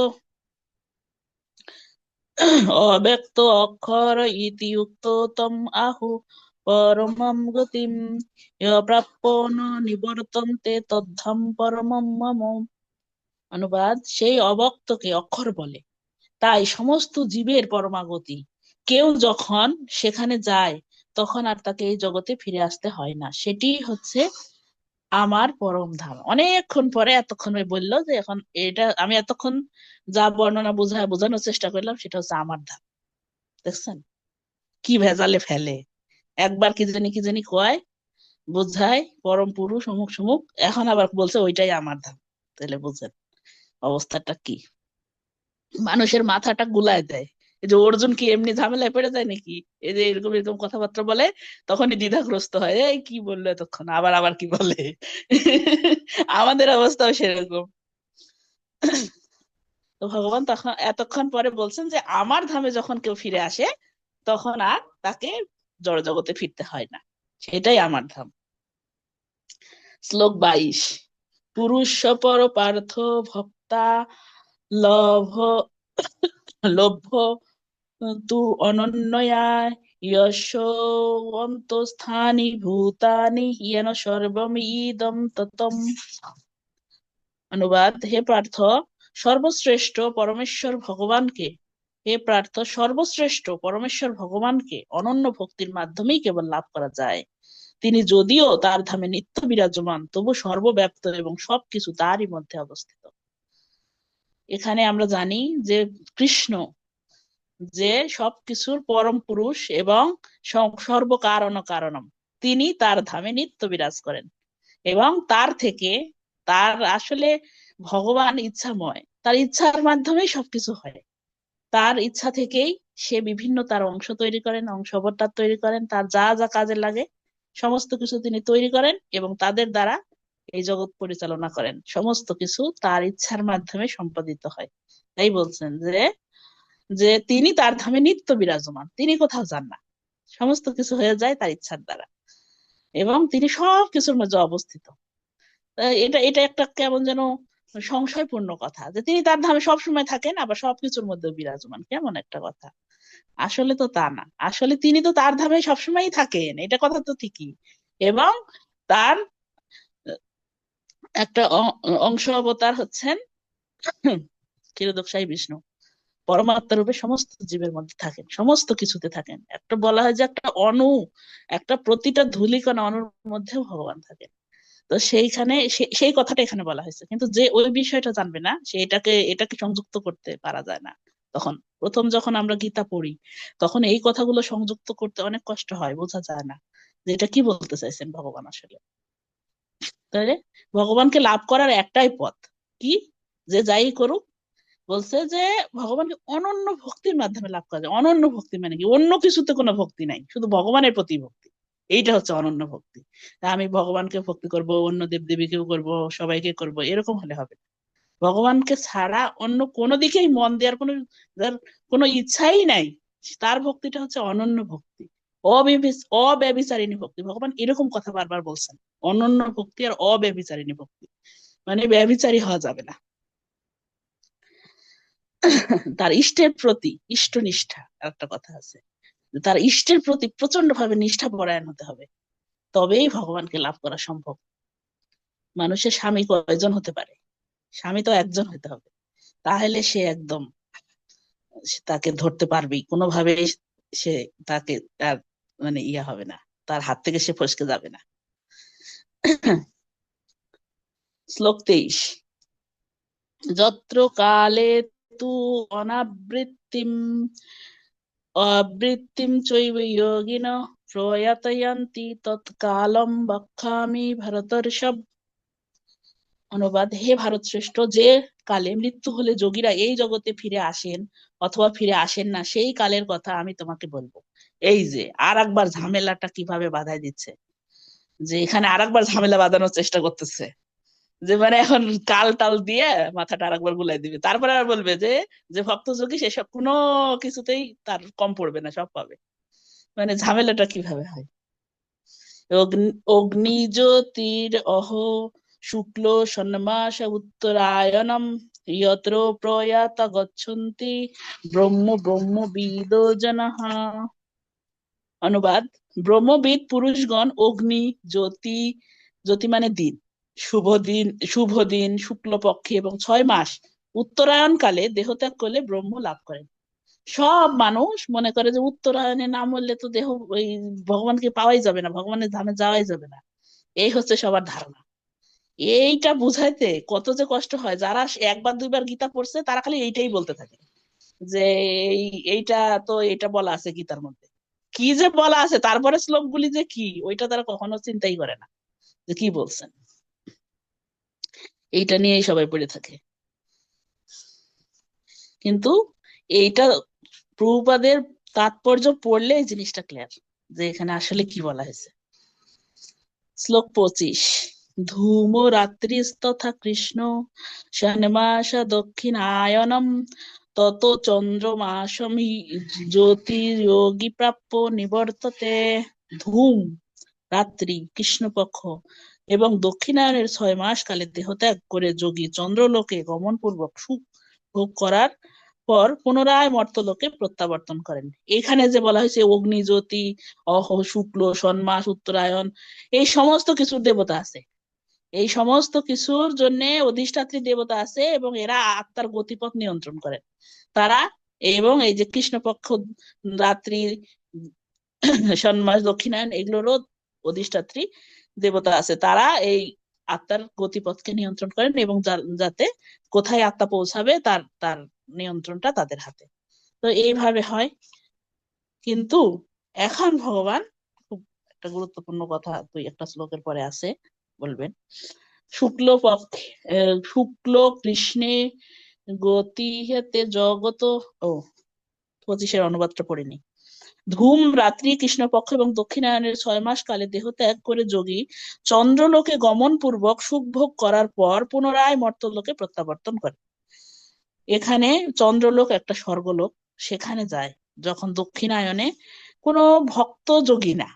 S1: অব্যক্ত অক্ষর ইতি উক্ত তম আহু পরমম গতিম প্রাপ্য ন নিবর্তন্তে তদ্ধাম পরমম মম। অনুবাদ: সেই অব্যক্তকে অক্ষর বলে, তাই সমস্ত জীবের পরমাগতি। কেউ যখন সেখানে যায় তখন আর তাকে এই জগতে ফিরে আসতে হয় না। সেটি হচ্ছে আমার পরম ধাম। অনেকক্ষণ পরে এতক্ষণ বললো যে এখন এটা আমি এতক্ষণ যা বর্ণনা বোঝানোর চেষ্টা করলাম সেটা হচ্ছে আমার ধাম। দেখছেন কি ভেজালে ফেলে, একবার কি জানি কয়, বোঝায় পরম পুরুষ অমুক সমুক, এখন আবার বলছে ওইটাই আমার ধাম। তাহলে বুঝেন অবস্থাটা কি, মানুষের মাথাটা গুলায় দেয়। এই যে অর্জুন কি এমনি ঝামেলায় পড়ে যায় নাকি? এই যে এরকম এরকম কথাবার্তা বলে তখনই দ্বিধাগ্রস্ত হয়, এই কি বললো এতক্ষণ, আবার আবার কি বলে। আমাদের অবস্থাও সেরকম। তো ভগবান তখন এতক্ষণ পরে বলছেন যে আমার ধামে যখন কেউ ফিরে আসে তখন আর তাকে জড় জগতে ফিরতে হয় না, সেটাই আমার ধাম। শ্লোক 22। পুরুষ পর পার্থ ভক্তা লভ লভ্য তু অনন্যয়া যশোবন্তস্থানি ভূতানি ইয়েন সর্বম ইদম ততম। অনুবাদ: হে পার্থ, সর্বশ্রেষ্ঠ পরমেশ্বর ভগবানকে অনন্য ভক্তির মাধ্যমেই কেবল লাভ করা যায়। তিনি যদিও তার ধামে নিত্য বিরাজমান, তবু সর্বব্যাপ্ত এবং সবকিছু তারই মধ্যে অবস্থিত। এখানে আমরা জানি যে কৃষ্ণ যে সবকিছুর পরম পুরুষ এবং সর্বকারণ কারণম, তিনি তার ধামে নিত্য বিরাজ করেন এবং তার থেকে, তার আসলে ভগবান ইচ্ছাময়, তার ইচ্ছার মাধ্যমেই সবকিছু হয়। তার ইচ্ছা থেকেই সে বিভিন্ন তার অংশ তৈরি করেন, অংশ অবতার তৈরি করেন, তার যা যা কাজে লাগে সমস্ত কিছু তিনি তৈরি করেন এবং তাদের দ্বারা এই জগৎ পরিচালনা করেন। সমস্ত কিছু তার ইচ্ছার মাধ্যমে সম্পাদিত হয়। তাই বলছেন যে যে তিনি তার ধামে নিত্য বিরাজমান, তিনি কোথাও যান না, সমস্ত কিছু হয়ে যায় তার ইচ্ছার দ্বারা এবং তিনি সব কিছুর মধ্যে অবস্থিত। এটা এটা একটা কেমন যেন সংশয়পূর্ণ কথা যে তিনি তার ধামে সব সময় থাকেন আবার সবকিছুর মধ্যে বিরাজমান, কেমন একটা কথা। আসলে তো তা না, আসলে তিনি তো তার ধামে সবসময়ই থাকেন, এটা কথা তো ঠিকই। এবং তার একটা অংশ অবতার হচ্ছেন ক্ষীরোদকশায়ী বিষ্ণু, পরমাত্মা রূপে সমস্ত জীবের মধ্যে থাকেন, সমস্ত কিছুতে থাকেন। একটা বলা হয় যে একটা অণু, একটা প্রতিটা ধূলিকণা অণুর মধ্যেও ভগবান থাকেন। তো সেইখানে সেই কথাটা এখানে বলা হয়েছে, কিন্তু যে ওই বিষয়টা জানবে না সে এটাকে সংযুক্ত করতে পারা যায় না। তখন প্রথম যখন আমরা গীতা পড়ি তখন এই কথাগুলো সংযুক্ত করতে অনেক কষ্ট হয়, বোঝা যায় না যে এটা কি বলতে চাইছেন ভগবান আসলে। তাহলে ভগবানকে লাভ করার একটাই পথ, কি? যে যাই করুক, বলছে যে ভগবানকে অনন্য ভক্তির মাধ্যমে লাভ করা যায়। অনন্য ভক্তি মানে কি? অন্য কিছুতে কোনো ভক্তি নাই, শুধু ভগবানের প্রতি ভক্তি, এইটা হচ্ছে অনন্য ভক্তি। তা আমি ভগবানকে ভক্তি করব, অন্য দেব দেবীকেও করব, সবাইকে করব, এরকম হলে হবে না। ভগবানকে ছাড়া অন্য কোনো দিকেই মন দেওয়ার কোনো, যার কোনো ইচ্ছাই নাই, তার ভক্তিটা হচ্ছে অনন্য ভক্তি, অব্যভিচারিণী ভক্তি। ভগবান এরকম কথা বারবার বলছেন, অনন্য ভক্তি আর অব্যভিচারিণী ভক্তি, মানে ব্যভিচারী হওয়া যাবে না। তার ইষ্টের প্রতি ইষ্টনিষ্ঠা, একটা কথা আছে, তার ইষ্টের প্রতি প্রচন্ড ভাবে নিষ্ঠা পরায়ণ হতে হবে, তবেই ভগবানকে লাভ করা সম্ভব। মানুষের স্বামী কয়জন হতে পারে? স্বামী তো একজন হতে হবে, তাহলে সে একদম, সে তাকে ধরতে পারবেই কোনোভাবে, সে তাকে আর মানে ইয়া হবে না, তার হাত থেকে সে ফসকে যাবে না। শ্লোক 23, যত্র কালে তু অনাবৃত্তিম আবৃত্তিম চৈব যোগিন প্রয়াতয়ন্তি তৎকালম বক্ষ্যামি ভরতর্ষভ। অনুবাদ: হে ভারত শ্রেষ্ঠ, যে কালে মৃত্যু হলে যোগীরা এই জগতে ফিরে আসেন অথবা ফিরে আসেন না, সেই কালের কথা আমি তোমাকে বলবো। এই যে আর একবার ঝামেলাটা কিভাবে বাধাই দিচ্ছে, যে এখানে আর একবার ঝামেলা বাঁধানোর চেষ্টা করতেছে, যে মানে এখন কাল টাল দিয়ে মাথাটা আরেকবার গুলাই দিবে, তারপরে আর বলবে যে যে ভক্ত যোগী সেসব কোনো কিছুতেই তার কম পড়বে না, সব পাবে। মানে ঝামেলাটা কিভাবে হয়। অগ্নিজ্যোতির অহ শুক্ল ষণ্মাস উত্তরায়ণম যত্র প্রয়াত গচ্ছন্তি ব্রহ্ম ব্রহ্মবিদো জনঃ। অনুবাদ: ব্রহ্মবিদ পুরুষগণ অগ্নি, জ্যোতি, জ্যোতি মানে দিন, শুভ দিন শুক্লপক্ষে এবং 6 মাস উত্তরায়ণ কালে দেহত্যাগ করলে ব্রহ্ম লাভ করেন। সব মানুষ মনে করে যে উত্তরায়ণে না মরলে তো দেহ ওই ভগবানকে পাওয়াই যাবে না, ভগবানের ধামে যাওয়াই যাবে না, এই হচ্ছে সবার ধারণা। এইটা বুঝাইতে কত যে কষ্ট হয়, যারা একবার দুইবার গীতা পড়ছে তারা খালি এইটাই বলতে থাকে যে এই এইটা তো এটা বলা আছে গীতার মধ্যে, কি যে বলা আছে, তারপরে শ্লোকগুলি যে কি ওইটা তারা কখনো চিন্তাই করে না যে কি বলছেন। এইটা নিয়েই সবাই পড়ে থাকে। কিন্তু এইটা প্রভুপাদের তাৎপর্য পড়লে এই জিনিসটা ক্লিয়ার, যে এখানে আসলে কি বলা হয়েছে। শ্লোক 25, ধূম রাত্রিস্তথা কৃষ্ণ ষণ্মাস দক্ষিণায়নম তত চন্দ্রমাসম জ্যোতির্যোগী প্রাপ্য নিবর্ততে। ধূম রাত্রি, কৃষ্ণপক্ষ এবং দক্ষিণায়নের 6 মাস কালে দেহত্যাগ করে যোগী চন্দ্রলোকে গমন পূর্বক সুখ ভোগ করার পর পুনরায় মর্তলোকে প্রত্যাবর্তন করেন। এখানে যে বলা হয়েছে অগ্নি, জ্যোতি, অহ, শুক্ল, ষণ্মাস, উত্তরায়ণ, এই সমস্ত কিছুর দেবতা আছে, এই সমস্ত কিছুর জন্য অধিষ্ঠাত্রী দেবতা আছে এবং এরা আত্মার গতিপথ নিয়ন্ত্রণ করেন তারা। এবং এই যে কৃষ্ণপক্ষ রাত্রি, ষণ্মাস, দক্ষিণায়ন, এগুলোরও অধিষ্ঠাত্রী দেবতা আছে, তারা এই আত্মার গতিপথকে নিয়ন্ত্রণ করেন এবং যাতে কোথায় আত্মা পৌঁছাবে তার তার নিয়ন্ত্রণটা তাদের হাতে। তো এইভাবে হয়। কিন্তু এখন ভগবান, খুব একটা গুরুত্বপূর্ণ কথা দুই একটা শ্লোকের পরে আছে, বলবেন শুক্ল পক্ষে শুক্ল কৃষ্ণে গতি হেতে জগত, ও 25-এর অনুবাদটা পড়িনি। ধূম রাত্রি কৃষ্ণপক্ষ এবং দক্ষিণায়নের 6 মাস কালে দেহ ত্যাগ করে যোগী চন্দ্রলোকে গমন পূর্বক সুখ ভোগ করার পর পুনরায় মর্ত্যলোকে প্রত্যাবর্তন করে। এখানে চন্দ্রলোক একটা স্বর্গলোক, সেখানে যায় যখন দক্ষিণায়নে কোনো ভক্ত যোগী না,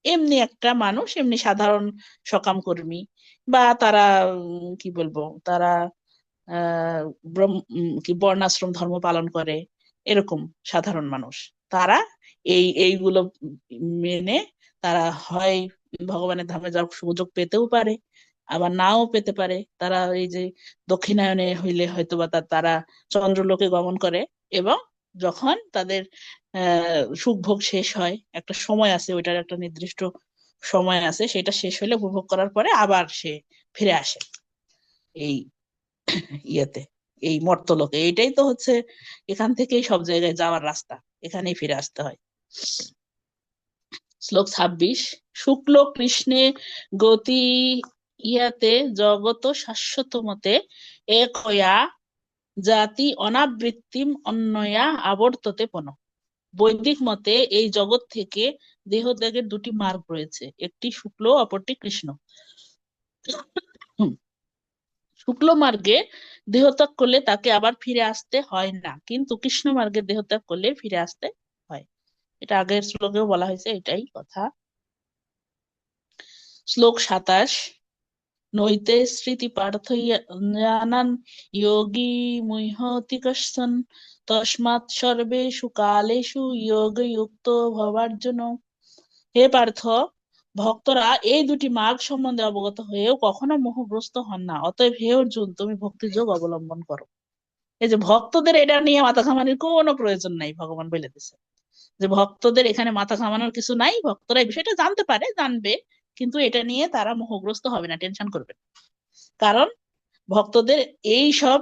S1: এমনি একটা মানুষ, এমনি সাধারণ সকাম কর্মী, বা তারা কি বলবো, তারা কি বর্ণাশ্রম ধর্ম পালন করে, এরকম সাধারণ মানুষ, তারা এইগুলো মেনে তারা হয় ভগবানের ধামে যাওয়ার সুযোগ পেতেও পারে, আবার নাও পেতে পারে। তারা এই যে দক্ষিণায়নে হইলে হয়তো বা তারা চন্দ্রলোকে গমন করে, এবং যখন তাদের সুখ ভোগ শেষ হয়, একটা সময় আছে, ওইটার একটা নির্দিষ্ট সময় আছে, সেটা শেষ হলে উপভোগ করার পরে আবার সে ফিরে আসে এই ইয়েতে, এই মর্তলোকে। এইটাই তো হচ্ছে এখান থেকেই সব জায়গায় যাওয়ার রাস্তা, এখানেই ফিরে আসতে হয়। শ্লোক 26, শুক্ল কৃষ্ণে গতি ইয়াতে জগত শাশ্বত মতে এক হইয়া জাতি অনাবৃত্তিম অন্যয়া আবর্ততে পন। বৈদিক মতে এই জগৎ থেকে দেহত্যাগের দুটি মার্গ রয়েছে, একটি শুক্ল, অপরটি কৃষ্ণ। শুক্ল মার্গে দেহত্যাগ করলে তাকে আবার ফিরে আসতে হয় না, কিন্তু কৃষ্ণ মার্গে দেহত্যাগ করলে ফিরে আসতে হয়। এটা আগের শ্লোকেও বলা হয়েছে, এটাই কথা। শ্লোক 27, নৈতে স্মৃতি পার্থয়ানান যোগী মুহ্যতি কশ্চন তস্মাৎ সর্বেষু কালেষু যোগযুক্ত ভবার্জুন। হে পার্থ, ভক্তরা এই দুটি মার্গ সম্বন্ধে অবগত হয়েও কখনো মোহগ্রস্ত হন না, অতএব হে অর্জুন, তুমি ভক্তিযোগ অবলম্বন করো। এই যে ভক্তদের এটা নিয়ে মাথা ঘামানোর কোনো প্রয়োজন নাই, ভগবান বলে দিচ্ছে যে ভক্তদের এখানে মাথা ঘামানোর কিছু নাই, ভক্তরা এই বিষয়টা জানতে পারে, জানবে, কিন্তু এটা নিয়ে তারা মোহগ্রস্ত হবে না, টেনশন করবে না। কারণ ভক্তদের এই সব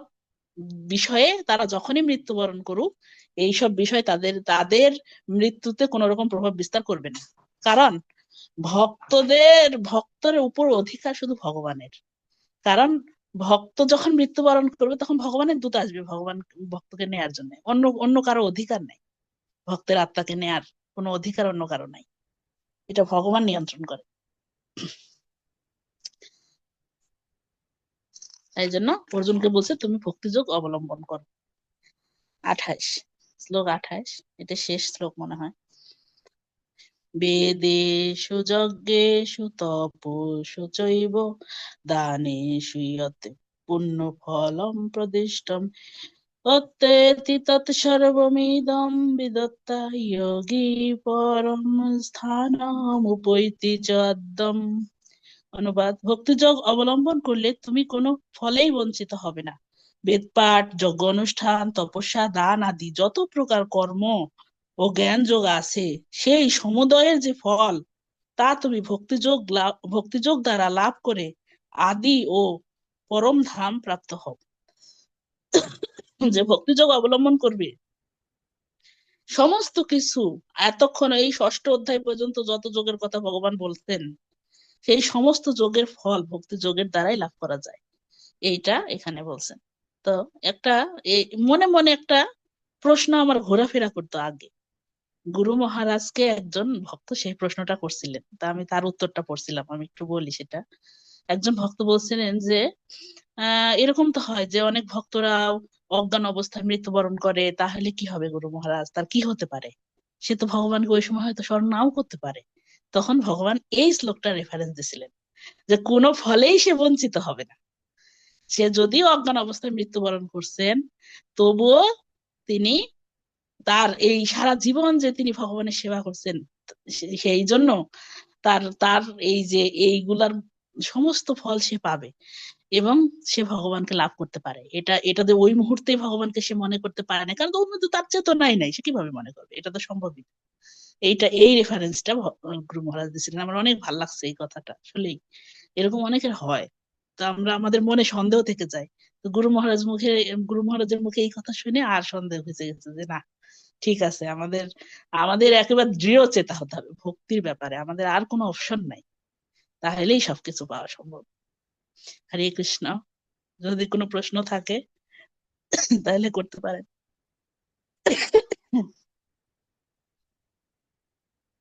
S1: বিষয়ে তারা যখনই মৃত্যুবরণ করুক, এই সব বিষয় তাদের তাদের মৃত্যুতে কোনো রকম প্রভাব বিস্তার করবে না। কারণ ভক্তের উপর অধিকার শুধু ভগবানের। কারণ ভক্ত যখন মৃত্যুবরণ করবে তখন ভগবানের দূত আসবে ভগবান ভক্তকে নেয়ার জন্য, অন্য অন্য কারো অধিকার নাই, ভক্তের আত্মাকে নেয়ার কোনো অধিকার অন্য কারো নাই, এটা ভগবান নিয়ন্ত্রণ করে। তাই জন্য অর্জুনকে বলছে তুমি ভক্তিযোগ অবলম্বন করো। 28, শ্লোক 28, এটা শেষ শ্লোক মনে হয়। বেদেষু যজ্ঞেষু তপস্যু চৈব দানেষু ইয়তে পুণ্য ফলম প্রদিষ্টম তত্তেতি তৎসর্বমিদং বিদত্তা যোগী পরম স্থানমুপৈতি চ আদ্যম। অনুবাদ, ভক্তিযোগ অবলম্বন করলে তুমি কোনো ফলেই বঞ্চিত হবে না। বেদপাঠ, যজ্ঞ অনুষ্ঠান, তপস্যা, দান আদি যত প্রকার কর্ম ও জ্ঞান যোগ আছে, সেই সমুদয়ের যে ফল, তা তুমি ভক্তিযোগ দ্বারা লাভ করে আদি ও পরম ধাম প্রাপ্ত হও। যে ভক্তিযোগ অবলম্বন করবে, সমস্ত কিছু এতক্ষণ এই 6ষ্ঠ অধ্যায় পর্যন্ত যত যোগের কথা ভগবান বলতেন, সেই সমস্ত যোগের ফল ভক্তি যোগের দ্বারাই লাভ করা যায়, এইটা এখানে বলছেন। তো একটা মনে মনে একটা প্রশ্ন আমার ঘোরাফেরা করতো আগে। গুরু মহারাজকে একজন ভক্ত সেই প্রশ্নটা করছিলেন, তা আমি তার উত্তরটা পড়ছিলাম, আমি একটু বলি সেটা। একজন ভক্ত বলছিলেন যে এরকম তো হয় যে অনেক ভক্তরা অজ্ঞান অবস্থায় মৃত্যুবরণ করে, তাহলে কি হবে গুরু মহারাজ, তার কি হতে পারে? সে তো ভগবানকে ওই সময় হয়তো স্মরণ নাও করতে পারে। তখন ভগবান এই শ্লোকটা রেফারেন্স দিছিলেন যে কোনো ফলেই সে বঞ্চিত হবে না। সে যদিও অজ্ঞান অবস্থায় মৃত্যুবরণ করছেন, তবুও তিনি তার এই সারা জীবন যে তিনি ভগবানের সেবা করছেন, সেই জন্য তার তার এই যে এইগুলার সমস্ত ফল সে পাবে এবং সে ভগবানকে লাভ করতে পারে। এটাতে ওই মুহূর্তে ভগবানকে সে মনে করতে পারে না, কারণ ওর মধ্যে তার চেতনাই নাই, সে কিভাবে মনে করবে? এটা তো সম্ভবই না। এই রেফারেন্সটা গুরু মহারাজ দিয়েছিলেন। আমার অনেক ভালো লাগছে এই কথাটা, আসলেই এরকম অনেকের হয়। তো আমরা আমাদের মনে সন্দেহ থেকে যায়, তো গুরু মহারাজের মুখে এই কথা শুনে আর সন্দেহ হয়ে গেছে যে না, ঠিক আছে, আমাদের আমাদের একেবারে দৃঢ় চেতা হতে হবে ভক্তির ব্যাপারে, আমাদের আর কোনো অপশন নাই, তাহলেই সবকিছু পাওয়া সম্ভব। হরে কৃষ্ণ। যদি কোনো প্রশ্ন থাকে তাহলে করতে পারেন।